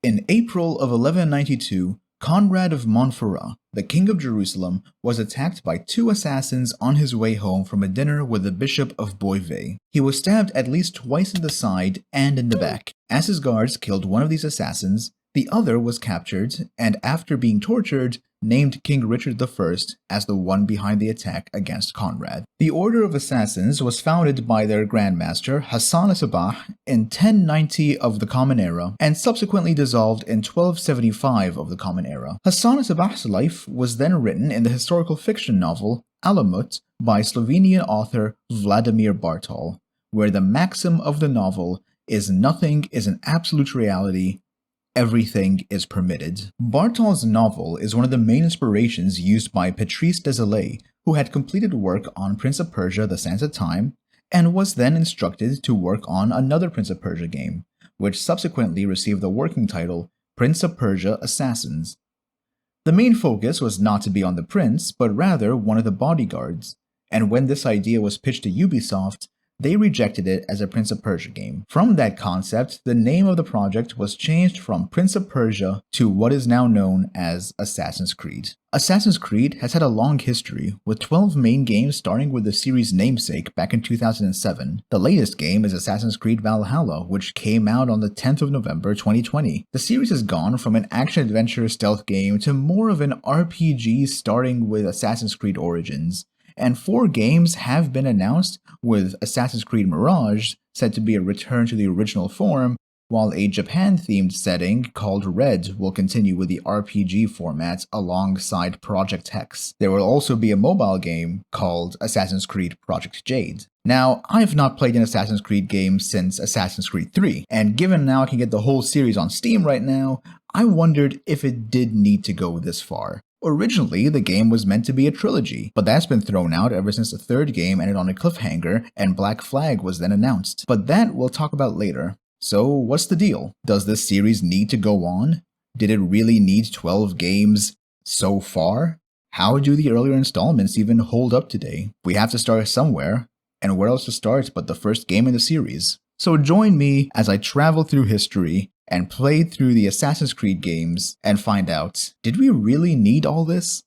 In April of 1192, Conrad of Montferrat, the king of Jerusalem, was attacked by two assassins on his way home from a dinner with the Bishop of Beauvais. He was stabbed at least twice in the side and in the back. As his guards killed one of these assassins, the other was captured and, after being tortured, named King Richard I as the one behind the attack against Conrad. The Order of Assassins was founded by their Grandmaster Hassan Sabah in 1090 of the Common Era and subsequently dissolved in 1275 of the Common Era. Hassan Sabah's life was then written in the historical fiction novel Alamut by Slovenian author Vladimir Bartol, where the maxim of the novel is nothing is an absolute reality, everything is permitted. Bartol's novel is one of the main inspirations used by Patrice Désilets, who had completed work on Prince of Persia: The Sands of Time, and was then instructed to work on another Prince of Persia game, which subsequently received the working title Prince of Persia: Assassins. The main focus was not to be on the prince, but rather one of the bodyguards, and when this idea was pitched to Ubisoft, they rejected it as a Prince of Persia game. From that concept, the name of the project was changed from Prince of Persia to what is now known as Assassin's Creed. Assassin's Creed has had a long history, with 12 main games starting with the series' namesake back in 2007. The latest game is Assassin's Creed Valhalla, which came out on the 10th of November 2020. The series has gone from an action-adventure stealth game to more of an RPG, starting with Assassin's Creed Origins. And 4 games have been announced, with Assassin's Creed Mirage said to be a return to the original form, while a Japan-themed setting called Red will continue with the RPG format alongside Project Hex. There will also be a mobile game called Assassin's Creed Project Jade. Now, I have not played an Assassin's Creed game since Assassin's Creed 3, and given now I can get the whole series on Steam right now, I wondered if it did need to go this far. Originally, the game was meant to be a trilogy, but that's been thrown out ever since the third game ended on a cliffhanger and Black Flag was then announced. But that we'll talk about later. So what's the deal? Does this series need to go on? Did it really need 12 games so far? How do the earlier installments even hold up today? We have to start somewhere, and where else to start but the first game in the series? So join me as I travel through history and play through the Assassin's Creed games and find out, did we really need all this?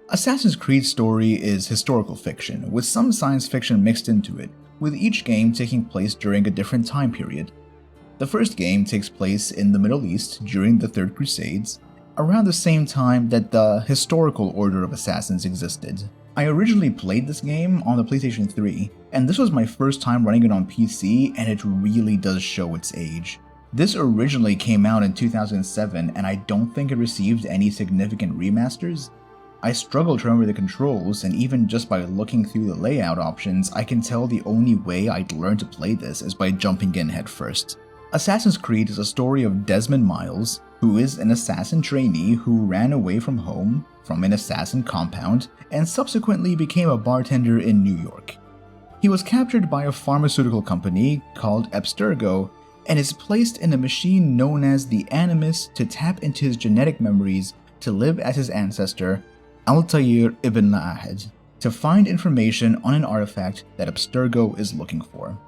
Assassin's Creed's story is historical fiction, with some science fiction mixed into it, with each game taking place during a different time period. The first game takes place in the Middle East during the Third Crusades, around the same time that the historical Order of Assassins existed. I originally played this game on the PlayStation 3, and this was my first time running it on PC, and it really does show its age. This originally came out in 2007, and I don't think it received any significant remasters. I struggle to remember the controls, and even just by looking through the layout options, I can tell the only way I'd learn to play this is by jumping in headfirst. Assassin's Creed is a story of Desmond Miles, who is an assassin trainee who ran away from home, from an assassin compound, and subsequently became a bartender in New York. He was captured by a pharmaceutical company called Abstergo, and is placed in a machine known as the Animus to tap into his genetic memories to live as his ancestor, Altair ibn Ahad, to find information on an artifact that Abstergo is looking for.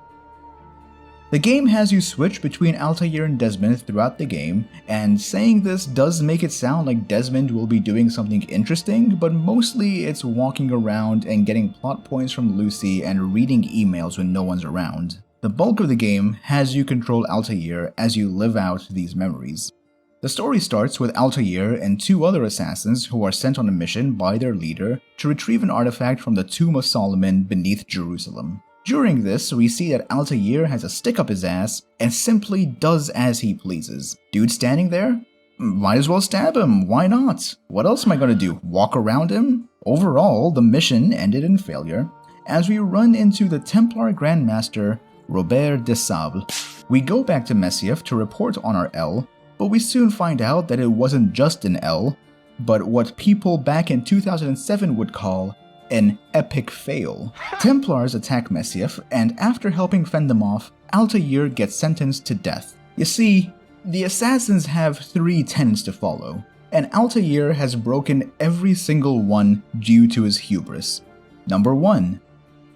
The game has you switch between Altair and Desmond throughout the game, and saying this does make it sound like Desmond will be doing something interesting, but mostly it's walking around and getting plot points from Lucy and reading emails when no one's around. The bulk of the game has you control Altair as you live out these memories. The story starts with Altair and 2 other assassins who are sent on a mission by their leader to retrieve an artifact from the Tomb of Solomon beneath Jerusalem. During this, we see that Altair has a stick up his ass and simply does as he pleases. Dude standing there? Might as well stab him, why not? What else am I gonna do, walk around him? Overall, the mission ended in failure, as we run into the Templar Grandmaster Robert de Sable. We go back to Messief to report on our L, but we soon find out that it wasn't just an L, but what people back in 2007 would call An epic fail. Templars attack Messief, and after helping fend them off, Altair gets sentenced to death. You see, the assassins have 3 tenets to follow, and Altair has broken every single one due to his hubris. Number 1.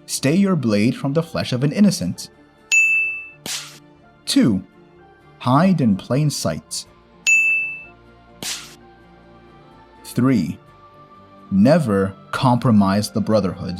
Stay your blade from the flesh of an innocent. 2. Hide in plain sight. 3. Never compromise the Brotherhood.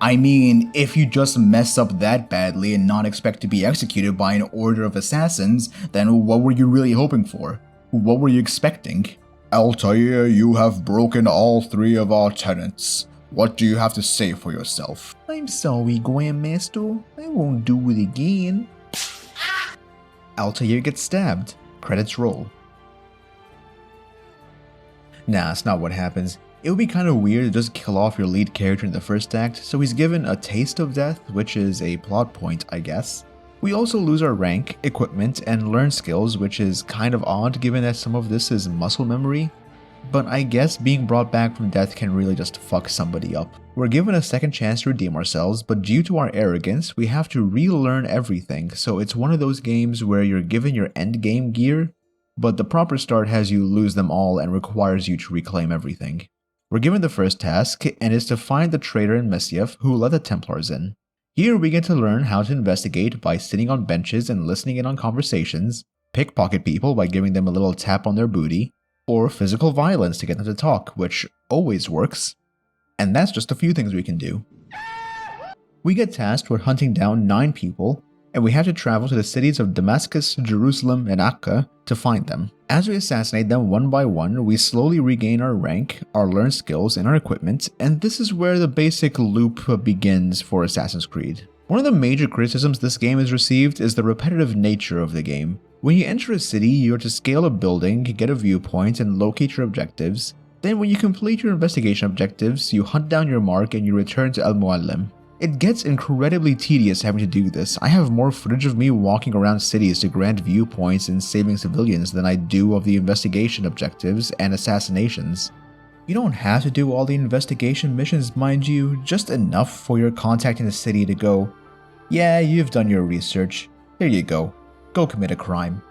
I mean, if you just mess up that badly and not expect to be executed by an order of assassins, then what were you really hoping for? What were you expecting? Altair, you have broken all 3 of our tenets. What do you have to say for yourself? I'm sorry, Grandmaster. I won't do it again. Altair gets stabbed. Credits roll. Nah, that's not what happens. It would be kind of weird to just kill off your lead character in the first act, so he's given a taste of death, which is a plot point, I guess. We also lose our rank, equipment, and learn skills, which is kind of odd given that some of this is muscle memory. But I guess being brought back from death can really just fuck somebody up. We're given a second chance to redeem ourselves, but due to our arrogance, we have to relearn everything, so it's one of those games where you're given your endgame gear, but the proper start has you lose them all and requires you to reclaim everything. We're given the first task, and it's to find the traitor in Messief who let the Templars in. Here we get to learn how to investigate by sitting on benches and listening in on conversations, pickpocket people by giving them a little tap on their booty, or physical violence to get them to talk, which always works. And that's just a few things we can do. We get tasked with hunting down 9 people, and we have to travel to the cities of Damascus, Jerusalem, and Akka to find them. As we assassinate them one by one, we slowly regain our rank, our learned skills, and our equipment, and this is where the basic loop begins for Assassin's Creed. One of the major criticisms this game has received is the repetitive nature of the game. When you enter a city, you are to scale a building, get a viewpoint, and locate your objectives. Then when you complete your investigation objectives, you hunt down your mark and you return to El Muallim. It gets incredibly tedious having to do this. I have more footage of me walking around cities to grant viewpoints and saving civilians than I do of the investigation objectives and assassinations. You don't have to do all the investigation missions, mind you, just enough for your contact in the city to go, yeah, you've done your research, here you go commit a crime.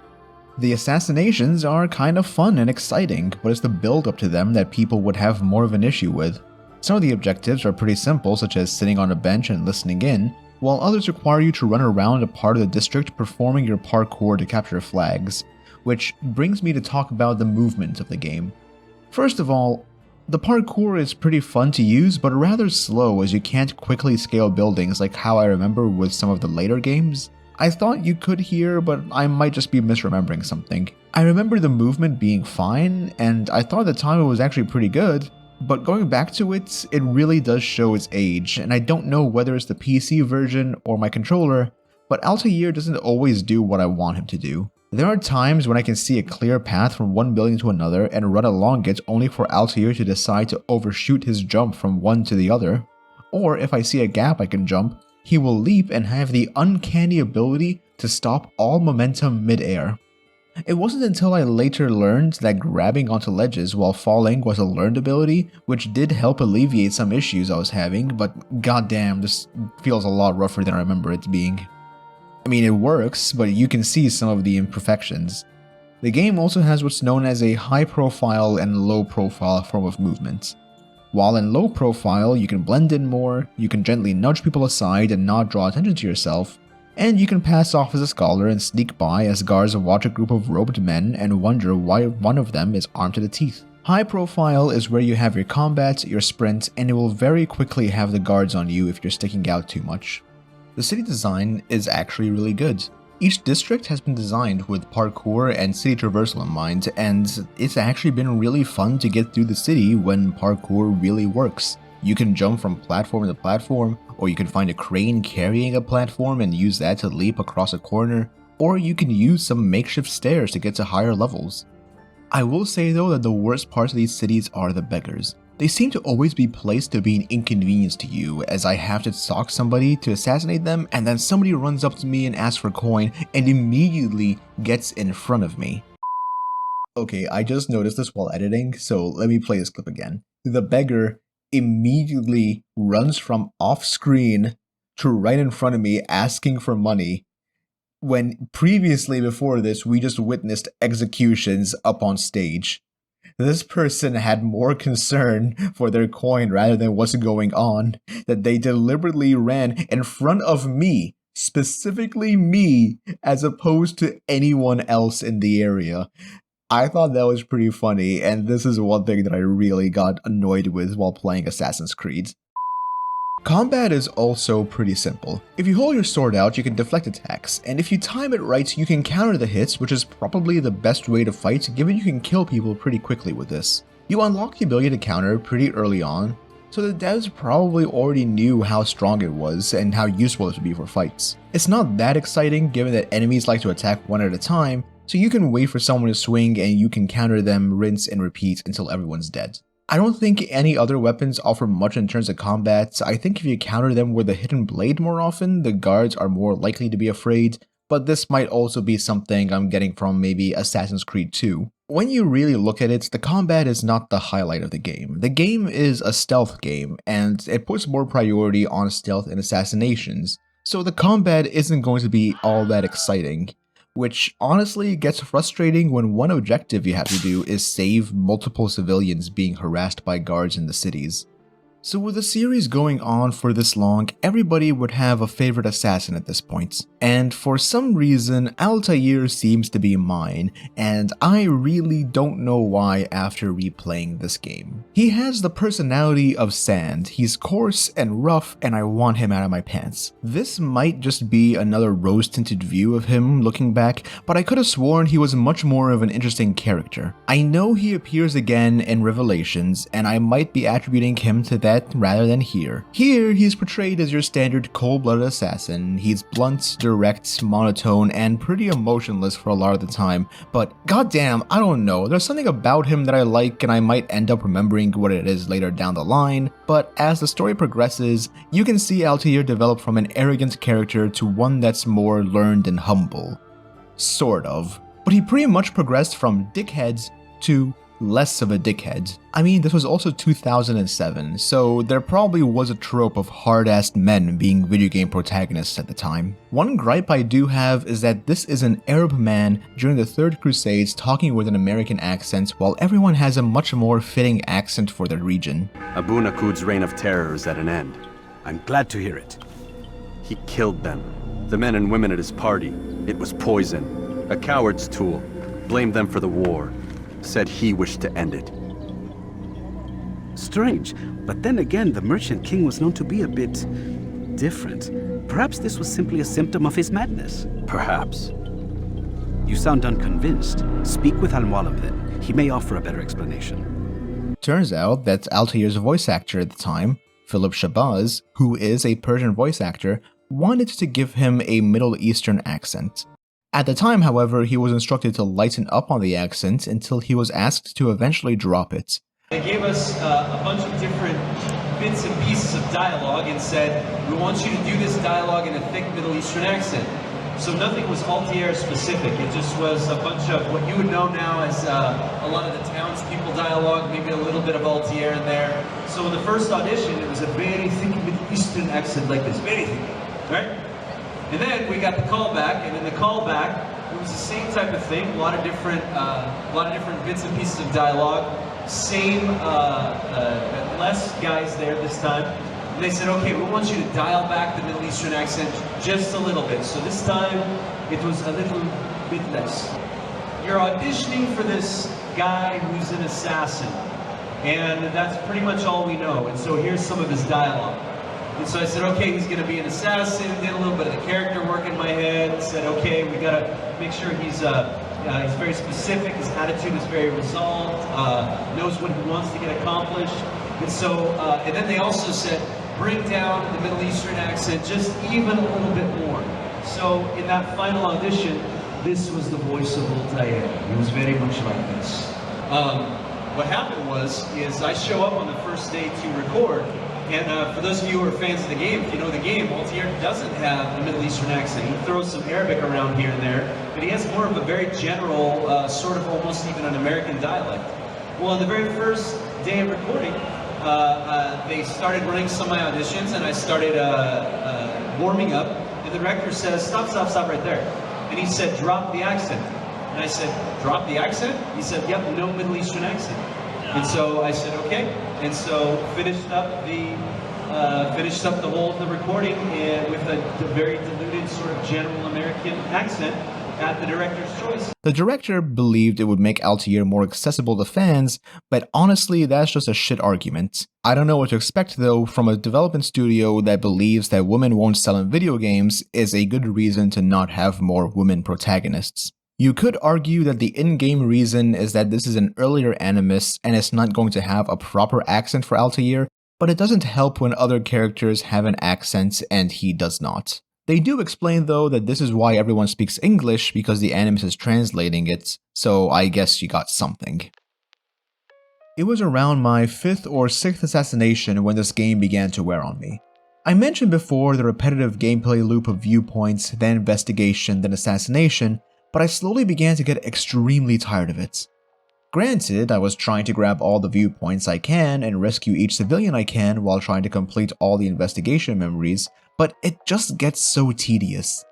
The assassinations are kind of fun and exciting, but it's the build up to them that people would have more of an issue with. Some of the objectives are pretty simple, such as sitting on a bench and listening in, while others require you to run around a part of the district performing your parkour to capture flags, which brings me to talk about the movement of the game. First of all, the parkour is pretty fun to use, but rather slow as you can't quickly scale buildings like how I remember with some of the later games. I thought you could here, but I might just be misremembering something. I remember the movement being fine, and I thought at the time it was actually pretty good, but going back to it, it really does show its age, and I don't know whether it's the PC version or my controller, but Altair doesn't always do what I want him to do. There are times when I can see a clear path from one building to another and run along it only for Altair to decide to overshoot his jump from one to the other. Or if I see a gap I can jump, he will leap and have the uncanny ability to stop all momentum mid-air. It wasn't until I later learned that grabbing onto ledges while falling was a learned ability, which did help alleviate some issues I was having, but goddamn, this feels a lot rougher than I remember it being. I mean, it works, but you can see some of the imperfections. The game also has what's known as a high-profile and low-profile form of movement. While in low profile, you can blend in more, you can gently nudge people aside and not draw attention to yourself, and you can pass off as a scholar and sneak by as guards watch a group of robed men and wonder why one of them is armed to the teeth. High profile is where you have your combat, your sprint, and it will very quickly have the guards on you if you're sticking out too much. The city design is actually really good. Each district has been designed with parkour and city traversal in mind, and it's actually been really fun to get through the city when parkour really works. You can jump from platform to platform, or you can find a crane carrying a platform and use that to leap across a corner, or you can use some makeshift stairs to get to higher levels. I will say though that the worst parts of these cities are the beggars. They seem to always be placed to be an inconvenience to you, as I have to stalk somebody to assassinate them, and then somebody runs up to me and asks for coin and immediately gets in front of me. Okay, I just noticed this while editing, so let me play this clip again. the beggar immediately runs from off screen to right in front of me asking for money, when previously before this we just witnessed executions up on stage. This person had more concern for their coin rather than what's going on, that they deliberately ran in front of me, specifically me, as opposed to anyone else in the area. I thought that was pretty funny, and this is one thing that I really got annoyed with while playing Assassin's Creed. Combat is also pretty simple. If you hold your sword out, you can deflect attacks, and if you time it right, you can counter the hits, which is probably the best way to fight, given you can kill people pretty quickly with this. You unlock the ability to counter pretty early on, so the devs probably already knew how strong it was and how useful it would be for fights. It's not that exciting given that enemies like to attack one at a time, so you can wait for someone to swing and you can counter them, rinse and repeat until everyone's dead. I don't think any other weapons offer much in terms of combat. I think if you counter them with a hidden blade more often, the guards are more likely to be afraid, but this might also be something I'm getting from maybe Assassin's Creed 2. When you really look at it, the combat is not the highlight of the game. The game is a stealth game, and it puts more priority on stealth and assassinations, so the combat isn't going to be all that exciting. Which honestly gets frustrating when one objective you have to do is save multiple civilians being harassed by guards in the cities. So with the series going on for this long, everybody would have a favorite assassin at this point. And for some reason, Altair seems to be mine, and I really don't know why after replaying this game. He has the personality of sand, he's coarse and rough, and I want him out of my pants. This might just be another rose-tinted view of him looking back, but I could have sworn he was much more of an interesting character. I know he appears again in Revelations, and I might be attributing him to that rather than here. Here, he's portrayed as your standard cold-blooded assassin. He's blunt, direct, monotone, and pretty emotionless for a lot of the time, but goddamn, I don't know, there's something about him that I like and I might end up remembering what it is later down the line, but as the story progresses, you can see Altair develop from an arrogant character to one that's more learned and humble. Sort of. But he pretty much progressed from dickhead to less of a dickhead. I mean, this was also 2007, so there probably was a trope of hard-assed men being video game protagonists at the time. One gripe I do have is that this is an Arab man during the Third Crusades talking with an American accent, while everyone has a much more fitting accent for their region. Abu Naqud's reign of terror is at an end. I'm glad to hear it. He killed them. The men and women at his party. It was poison. A coward's tool. Blamed them for the war. Said he wished to end it. Strange, but then again, the Merchant King was known to be a bit different. Perhaps this was simply a symptom of his madness. Perhaps. You sound unconvinced. Speak with Al-Mualim then. He may offer a better explanation. Turns out that Altair's voice actor at the time, Philip Shabazz, who is a Persian voice actor, wanted to give him a Middle Eastern accent. At the time, however, he was instructed to lighten up on the accent until he was asked to eventually drop it. They gave us a bunch of different bits and pieces of dialogue and said, we want you to do this dialogue in a thick Middle Eastern accent. So nothing was Altair specific, it just was a bunch of what you would know now as a lot of the townspeople dialogue, maybe a little bit of Altair in there. So in the first audition, it was a very thick Middle Eastern accent like this, very thick, right? And then we got the callback, and in the callback, it was the same type of thing. A lot of different bits and pieces of dialogue. Same, less guys there this time. And they said, okay, we want you to dial back the Middle Eastern accent just a little bit. So this time, it was a little bit less. You're auditioning for this guy who's an assassin, and that's pretty much all we know. And so here's some of his dialogue. And so I said, okay, he's going to be an assassin, did a little bit of the character work in my head, said, okay, we got to make sure he's very specific, his attitude is very resolved, knows what he wants to get accomplished. And so, and then they also said, bring down the Middle Eastern accent just even a little bit more. So in that final audition, this was the voice of Altair. He was very much like this. What happened is I show up on the first day to record. And for those of you who are fans of the game, if you know the game, Altair doesn't have a Middle Eastern accent. He throws some Arabic around here and there, but he has more of a very general, sort of almost even an American dialect. Well, on the very first day of recording, they started running some of my auditions, and I started warming up, and the director says, stop right there. And he said, drop the accent. And I said, drop the accent? He said, yep, no Middle Eastern accent. And so I said, okay. And so finished up the whole of the recording with a very diluted sort of general American accent at the director's choice. The director believed it would make Altair more accessible to fans, but honestly, that's just a shit argument. I don't know what to expect though from a development studio that believes that women won't sell in video games is a good reason to not have more women protagonists. You could argue that the in-game reason is that this is an earlier Animus and it's not going to have a proper accent for Altair, but it doesn't help when other characters have an accent and he does not. They do explain though that this is why everyone speaks English because the Animus is translating it, so I guess you got something. It was around my 5th or 6th assassination when this game began to wear on me. I mentioned before the repetitive gameplay loop of viewpoints, then investigation, then assassination, but I slowly began to get extremely tired of it. Granted, I was trying to grab all the viewpoints I can and rescue each civilian I can while trying to complete all the investigation memories, but it just gets so tedious.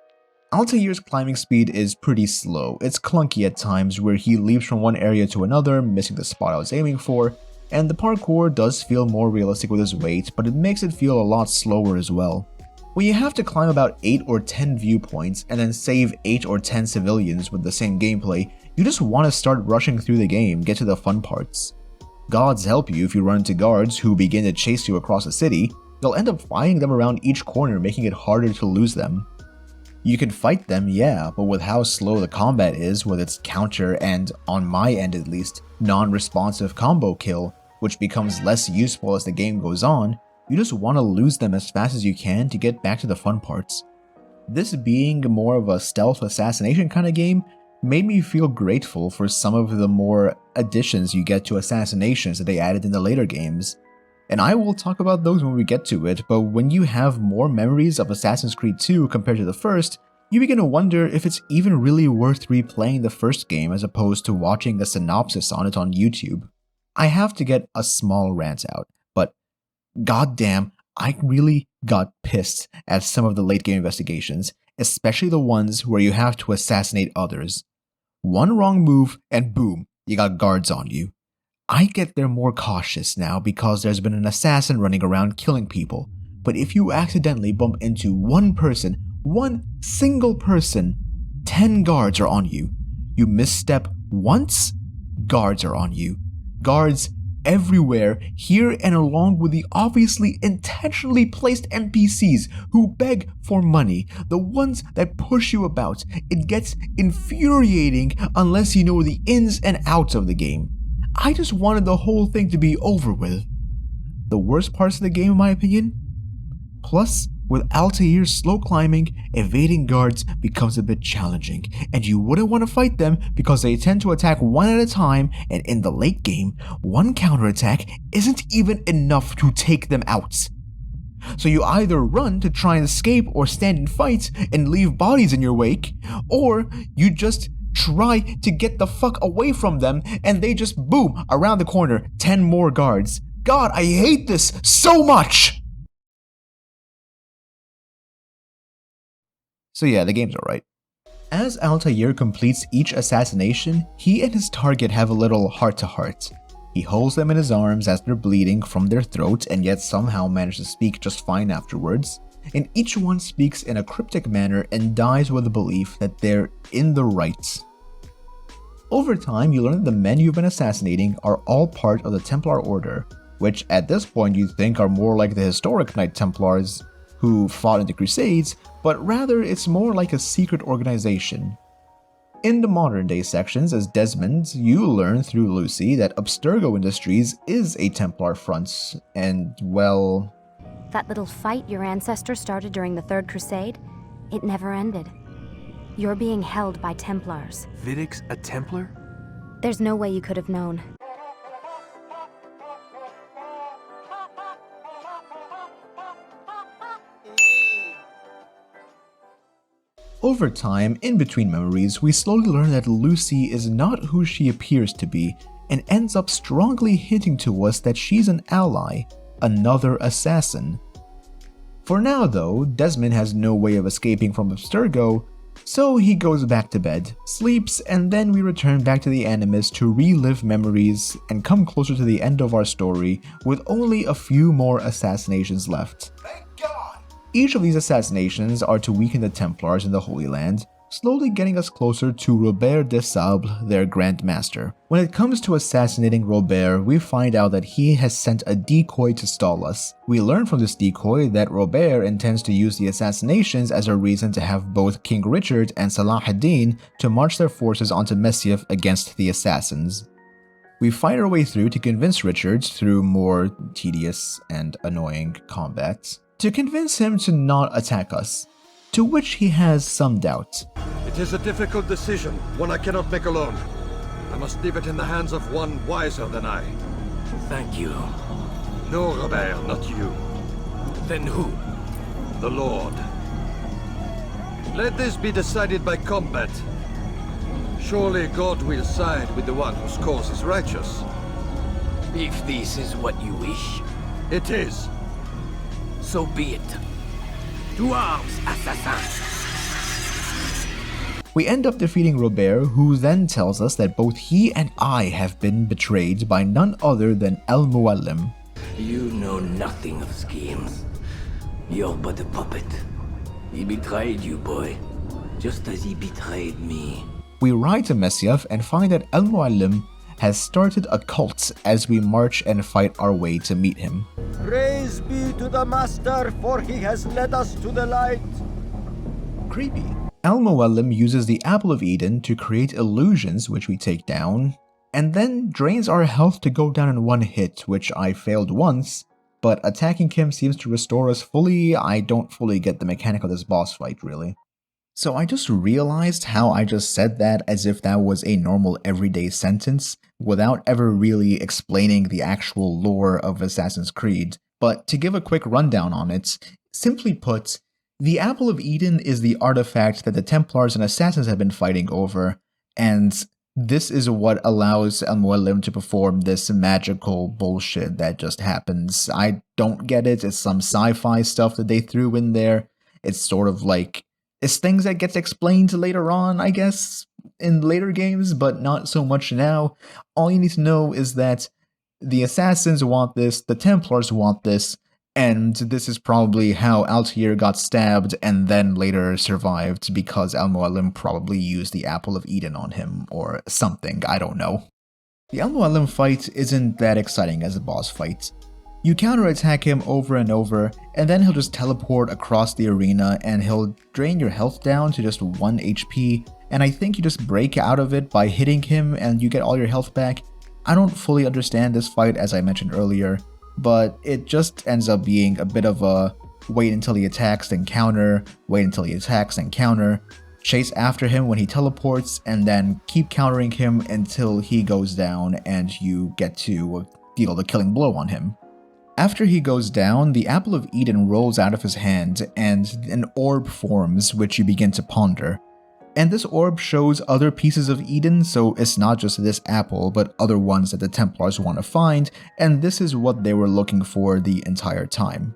Altair's climbing speed is pretty slow. It's clunky at times where he leaps from one area to another, missing the spot I was aiming for, and the parkour does feel more realistic with his weight, but it makes it feel a lot slower as well. When you have to climb about 8 or 10 viewpoints and then save 8 or 10 civilians with the same gameplay, you just want to start rushing through the game, get to the fun parts. Gods help you if you run into guards who begin to chase you across the city. You'll end up flying them around each corner, making it harder to lose them. You can fight them, yeah, but with how slow the combat is with its counter and, on my end at least, non-responsive combo kill, which becomes less useful as the game goes on, you just want to lose them as fast as you can to get back to the fun parts. This being more of a stealth assassination kind of game made me feel grateful for some of the more additions you get to assassinations that they added in the later games. And I will talk about those when we get to it, but when you have more memories of Assassin's Creed 2 compared to the first, you begin to wonder if it's even really worth replaying the first game as opposed to watching a synopsis on it on YouTube. I have to get a small rant out, but goddamn, I really got pissed at some of the late game investigations, especially the ones where you have to assassinate others. One wrong move and boom, you got guards on you. I get they're more cautious now because there's been an assassin running around killing people, but if you accidentally bump into one person, one single person, 10 guards are on you. You misstep once, guards are on you. Guards everywhere, here and along with the obviously intentionally placed NPCs who beg for money, the ones that push you about. It gets infuriating unless you know the ins and outs of the game. I just wanted the whole thing to be over with. The worst parts of the game in my opinion? Plus, with Altair's slow climbing, evading guards becomes a bit challenging, and you wouldn't want to fight them because they tend to attack one at a time, and in the late game, one counterattack isn't even enough to take them out. So you either run to try and escape or stand and fight and leave bodies in your wake, or you just try to get the fuck away from them and they just boom, around the corner, 10 more guards. God, I hate this so much! So yeah, the game's alright. As Altair completes each assassination, he and his target have a little heart-to-heart. He holds them in his arms as they're bleeding from their throat and yet somehow manage to speak just fine afterwards, and each one speaks in a cryptic manner and dies with the belief that they're in the right. Over time, you learn that the men you've been assassinating are all part of the Templar Order, which at this point you think are more like the historic Knight Templars who fought in the Crusades, but rather it's more like a secret organization. In the modern day sections as Desmond, you learn through Lucy that Abstergo Industries is a Templar front, and well... That little fight your ancestor started during the Third Crusade, it never ended. You're being held by Templars. Vidic's a Templar? There's no way you could have known. Over time, in between memories, we slowly learn that Lucy is not who she appears to be, and ends up strongly hinting to us that she's an ally, another assassin. For now though, Desmond has no way of escaping from Abstergo, so he goes back to bed, sleeps, and then we return back to the Animus to relive memories and come closer to the end of our story with only a few more assassinations left. Thank God! Each of these assassinations are to weaken the Templars in the Holy Land, slowly getting us closer to Robert de Sable, their Grand Master. When it comes to assassinating Robert, we find out that he has sent a decoy to stall us. We learn from this decoy that Robert intends to use the assassinations as a reason to have both King Richard and Salah ad-Din to march their forces onto Messiaf against the assassins. We fight our way through to convince Richard, through more tedious and annoying combat, to convince him to not attack us, to which he has some doubt. It is a difficult decision, one I cannot make alone. I must leave it in the hands of one wiser than I. Thank you. No, Robert, not you. Then who? The Lord. Let this be decided by combat. Surely God will side with the one whose cause is righteous. If this is what you wish, It is. so be it. To arms, assassin! We end up defeating Robert, who then tells us that both he and I have been betrayed by none other than El Muallim. You know nothing of schemes. You're but a puppet. He betrayed you, boy, just as he betrayed me. We ride to Messiaf and find that El Muallim has started a cult as we march and fight our way to meet him. Praise be to the Master, for he has led us to the light. Creepy. El Muallim uses the Apple of Eden to create illusions, which we take down, and then drains our health to go down in one hit, which I failed once, but attacking him seems to restore us fully. I don't fully get the mechanic of this boss fight, really. So I just realized how I just said that as if that was a normal everyday sentence, without ever really explaining the actual lore of Assassin's Creed. But to give a quick rundown on it, simply put, the Apple of Eden is the artifact that the Templars and Assassins have been fighting over, and this is what allows El Muallim to perform this magical bullshit that just happens. I don't get it, it's some sci-fi stuff that they threw in there. It's sort of like, it's things that gets explained later on, I guess, in later games, but not so much now. All you need to know is that the Assassins want this, the Templars want this, and this is probably how Altair got stabbed and then later survived because El Muallim probably used the Apple of Eden on him or something, I don't know. The El Muallim fight isn't that exciting as a boss fight. You counterattack him over and over, and then he'll just teleport across the arena and he'll drain your health down to just 1 HP, and I think you just break out of it by hitting him and you get all your health back. I don't fully understand this fight as I mentioned earlier, but it just ends up being a bit of a wait until he attacks then counter, wait until he attacks then counter, chase after him when he teleports, and then keep countering him until he goes down and you get to deal the killing blow on him. After he goes down, the Apple of Eden rolls out of his hand and an orb forms which you begin to ponder. And this orb shows other pieces of Eden, so it's not just this apple, but other ones that the Templars want to find, and this is what they were looking for the entire time.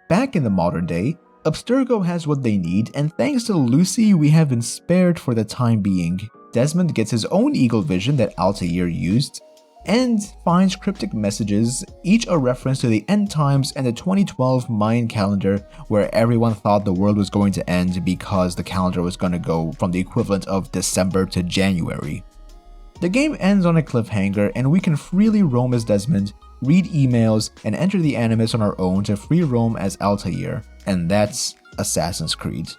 Back in the modern day, Abstergo has what they need, and thanks to Lucy, we have been spared for the time being. Desmond gets his own eagle vision that Altair used, and finds cryptic messages, each a reference to the end times and the 2012 Mayan calendar, where everyone thought the world was going to end because the calendar was going to go from the equivalent of December to January. The game ends on a cliffhanger, and we can freely roam as Desmond, read emails, and enter the Animus on our own to free roam as Altair, and that's Assassin's Creed.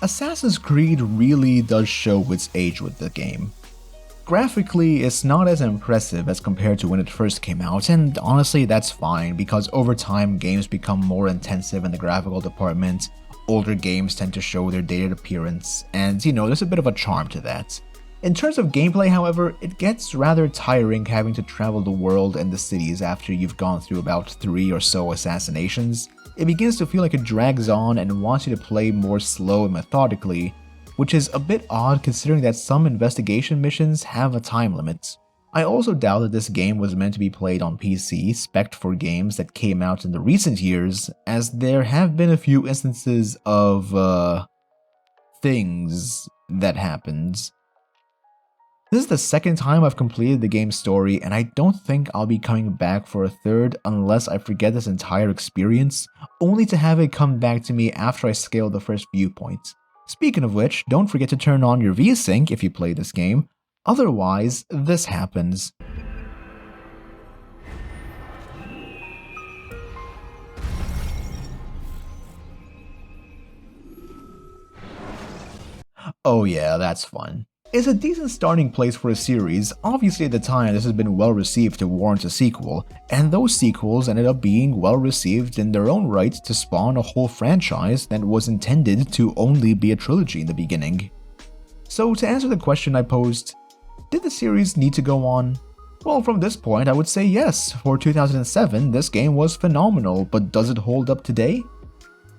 Assassin's Creed really does show its age with the game. Graphically, it's not as impressive as compared to when it first came out, and honestly that's fine because over time games become more intensive in the graphical department, older games tend to show their dated appearance, and there's a bit of a charm to that. In terms of gameplay, however, it gets rather tiring having to travel the world and the cities after you've gone through about 3 or so assassinations. It begins to feel like it drags on and wants you to play more slow and methodically, which is a bit odd considering that some investigation missions have a time limit. I also doubt that this game was meant to be played on PC, spec'd for games that came out in the recent years, as there have been a few instances of, things that happened. This is the second time I've completed the game's story, and I don't think I'll be coming back for a third unless I forget this entire experience, only to have it come back to me after I scale the first viewpoint. Speaking of which, don't forget to turn on your VSync if you play this game, otherwise this happens. Oh yeah, that's fun. It's a decent starting place for a series. Obviously at the time this has been well received to warrant a sequel, and those sequels ended up being well received in their own right to spawn a whole franchise that was intended to only be a trilogy in the beginning. So to answer the question I posed, did the series need to go on? Well, from this point I would say yes. For 2007 this game was phenomenal, but does it hold up today?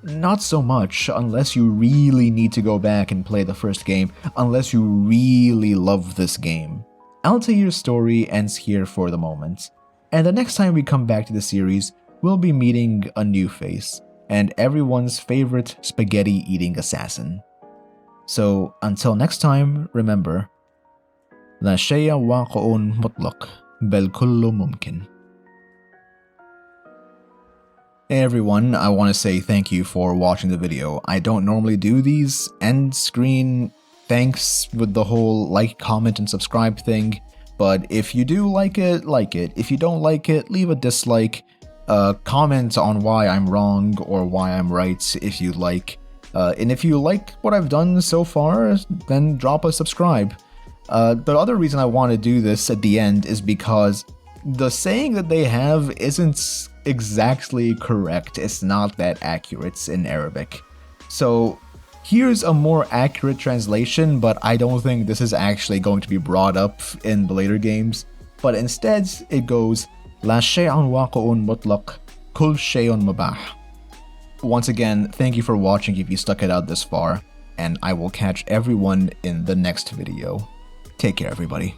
Not so much, unless you really need to go back and play the first game, unless you really love this game. Altair's story ends here for the moment, and the next time we come back to the series, we'll be meeting a new face, and everyone's favorite spaghetti-eating assassin. So, until next time, remember, لا شيء واقع مطلق بل كل ممكن. Hey everyone, I want to say thank you for watching the video. I don't normally do these end screen thanks with the whole like, comment, and subscribe thing, but if you do like it, like it. If you don't like it, leave a dislike, comment on why I'm wrong or why I'm right if you like, and if you like what I've done so far, then drop a subscribe. The other reason I want to do this at the end is because the saying that they have isn't exactly correct. It's not that accurate in Arabic. So here's a more accurate translation, but I don't think this is actually going to be brought up in the later games. But instead, it goes لا شيء واقع مطلق كل شيء مباح. Once again, thank you for watching if you stuck it out this far, and I will catch everyone in the next video. Take care, everybody.